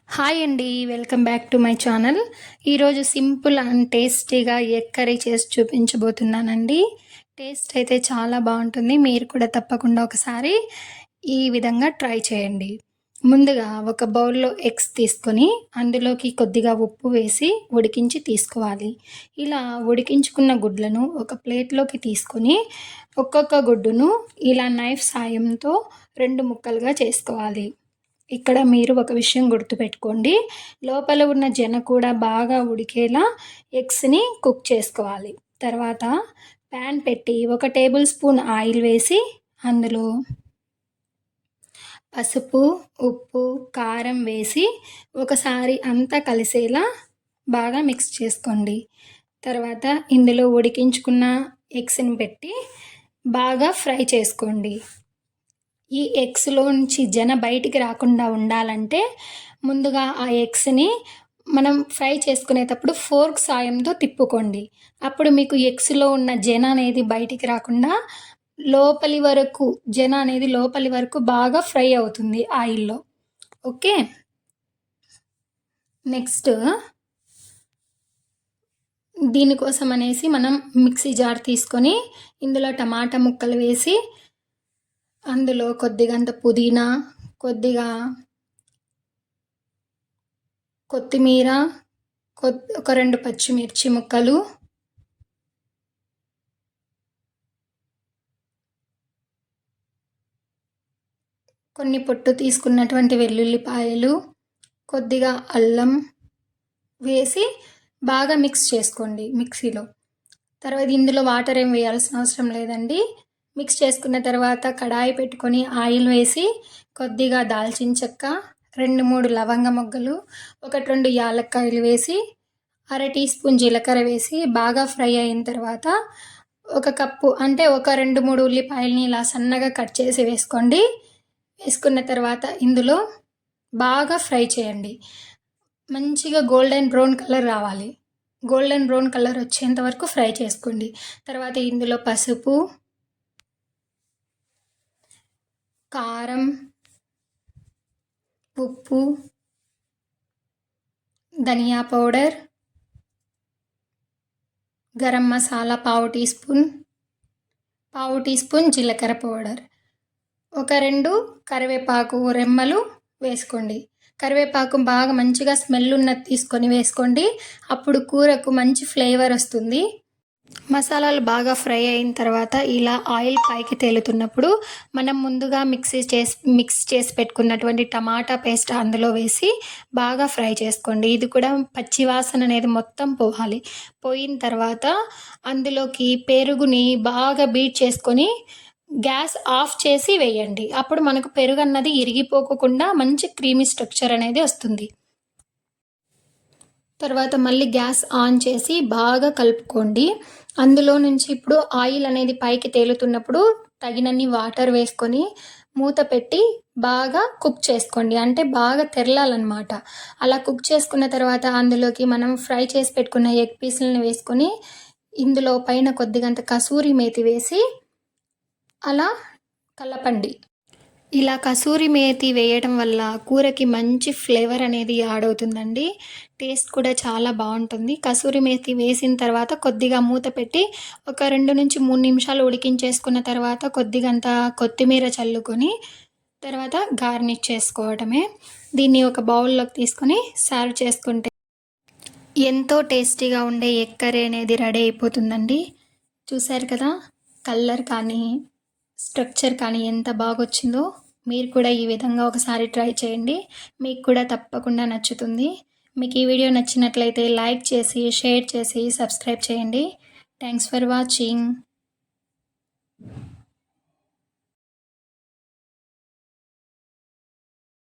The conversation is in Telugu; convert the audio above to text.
హాయ్ అండి. Welcome back to my channel. ఈరోజు సింపుల్ అండ్ టేస్టీగా ఎగ్ కర్రీ చేసి చూపించబోతున్నానండి. టేస్ట్ అయితే చాలా బాగుంటుంది. మీరు కూడా తప్పకుండా ఒకసారి ఈ విధంగా ట్రై చేయండి. ముందుగా ఒక బౌల్లో ఎగ్స్ తీసుకొని అందులోకి కొద్దిగా ఉప్పు వేసి ఉడికించి తీసుకోవాలి. ఇలా ఉడికించుకున్న గుడ్లను ఒక ప్లేట్లోకి తీసుకొని ఒక్కొక్క గుడ్డును ఇలా నైఫ్ సాయంతో 2 ముక్కలుగా చేసుకోవాలి. ఇక్కడ మీరు ఒక విషయం గుర్తుపెట్టుకోండి. లోపల ఉన్న జన కూడా బాగా ఉడికేలా ఎగ్స్‌ని కుక్ చేసుకోవాలి. తర్వాత ప్యాన్ పెట్టి 1 టేబుల్ స్పూన్ ఆయిల్ వేసి అందులో పసుపు, ఉప్పు, కారం వేసి ఒకసారి అంతా కలిసేలా బాగా మిక్స్ చేసుకోండి. తర్వాత ఇందులో ఉడికించుకున్న ఎగ్స్‌ని పెట్టి బాగా ఫ్రై చేసుకోండి. ఈ ఎగ్స్‌లో నుంచి బయటికి రాకుండా ఉండాలంటే ముందుగా ఆ ఎగ్స్‌ని మనం ఫ్రై చేసుకునేటప్పుడు ఫోర్క్ సాయంతో తిప్పుకోండి. అప్పుడు మీకు ఎగ్స్‌లో ఉన్న అనేది బయటికి రాకుండా లోపలి వరకు బాగా ఫ్రై అవుతుంది ఆయిల్‌లో. ఓకే. నెక్స్ట్ దీనికోసం అనేసి మనం మిక్సీ జార్ తీసుకొని ఇందులో టమాటా ముక్కలు వేసి అందులో కొద్దిగంత పుదీనా, కొద్దిగా కొత్తిమీర, ఒక 2 పచ్చిమిర్చి ముక్కలు, కొన్ని పొట్టు తీసుకున్నటువంటి వెల్లుల్లిపాయలు, కొద్దిగా అల్లం వేసి బాగా మిక్స్ చేసుకోండి మిక్సీలో. తర్వాత ఇందులో వాటర్ ఏం వేయాల్సిన అవసరం లేదండి. మిక్స్ చేసుకున్న తర్వాత కడాయి పెట్టుకొని ఆయిల్ వేసి కొద్దిగా దాల్చిన చెక్క, 2-3 లవంగ మొగ్గలు, 1-2 యాలక్కాయలు వేసి 1/2 టీ స్పూన్ జీలకర్ర వేసి బాగా ఫ్రై అయిన తర్వాత ఒక కప్పు అంటే ఒక 2-3 ఉల్లిపాయలని ఇలా సన్నగా కట్ చేసి వేసుకోండి. వేసుకున్న తర్వాత ఇందులో బాగా ఫ్రై చేయండి. మంచిగా గోల్డెన్ బ్రౌన్ కలర్ రావాలి. గోల్డెన్ బ్రౌన్ కలర్ వచ్చేంత వరకు ఫ్రై చేసుకోండి. తర్వాత ఇందులో పసుపు, కారం, ఉప్పు, ధనియా పౌడర్, గరం మసాలా పావు టీ స్పూన్ జీలకర్ర పౌడర్, ఒక 2 కరివేపాకు రెమ్మలు వేసుకోండి. కరివేపాకు బాగా మంచిగా స్మెల్ ఉన్నది తీసుకొని వేసుకోండి. అప్పుడు కూరకు మంచి ఫ్లేవర్ వస్తుంది. మసాలాలు బాగా ఫ్రై అయిన తర్వాత ఇలా ఆయిల్ పైకి తేలుతున్నప్పుడు మనం ముందుగా మిక్స్ చేసి పెట్టుకున్నటువంటి టమాటా పేస్ట్ అందులో వేసి బాగా ఫ్రై చేసుకోండి. ఇది కూడా పచ్చి వాసన అనేది మొత్తం పోవాలి. పోయిన తర్వాత అందులోకి పెరుగుని బాగా బీట్ చేసుకొని గ్యాస్ ఆఫ్ చేసి వేయండి. అప్పుడు మనకు పెరుగు అన్నది ఇరిగిపోకుండా మంచి క్రీమీ స్ట్రక్చర్ అనేది వస్తుంది. తర్వాత మళ్ళీ గ్యాస్ ఆన్ చేసి బాగా కలుపుకోండి. అందులో నుంచి ఇప్పుడు ఆయిల్ అనేది పైకి తేలుతున్నప్పుడు తగినన్ని వాటర్ వేసుకొని మూత పెట్టి బాగా కుక్ చేసుకోండి. అంటే బాగా తెరలాలన్నమాట. అలా కుక్ చేసుకున్న తర్వాత అందులోకి మనం ఫ్రై చేసి పెట్టుకున్న ఎగ్ పీసులను వేసుకొని ఇందులో పైన కొద్దిగంత కసూరి మేతి వేసి అలా కలపండి. ఇలా కసూరి మేతి వేయడం వల్ల కూరకి మంచి ఫ్లేవర్ అనేది యాడ్ అవుతుందండి. టేస్ట్ కూడా చాలా బాగుంటుంది. కసూరి మేతి వేసిన తర్వాత కొద్దిగా మూత పెట్టి ఒక 2-3 నిమిషాలు ఉడికించేసుకున్న తర్వాత కొద్దిగంత కొత్తిమీర చల్లుకొని తర్వాత గార్నిష్ చేసుకోవడమే. దీన్ని ఒక బౌల్లోకి తీసుకొని సర్వ్ చేసుకుంటే ఎంతో టేస్టీగా ఉండే ఎగ్ కర్రీ అనేది రెడీ అయిపోతుందండి. చూసారు కదా, కలర్ కానీ స్ట్రక్చర్ కానీ ఎంత బాగొచ్చిందో. మీరు కూడా ఈ విధంగా ఒకసారి ట్రై చేయండి. మీకు కూడా తప్పకుండా నచ్చుతుంది. మీకు ఈ వీడియో నచ్చినట్లయితే లైక్ చేసి, షేర్ చేసి, సబ్స్క్రైబ్ చేయండి. Thanks for watching.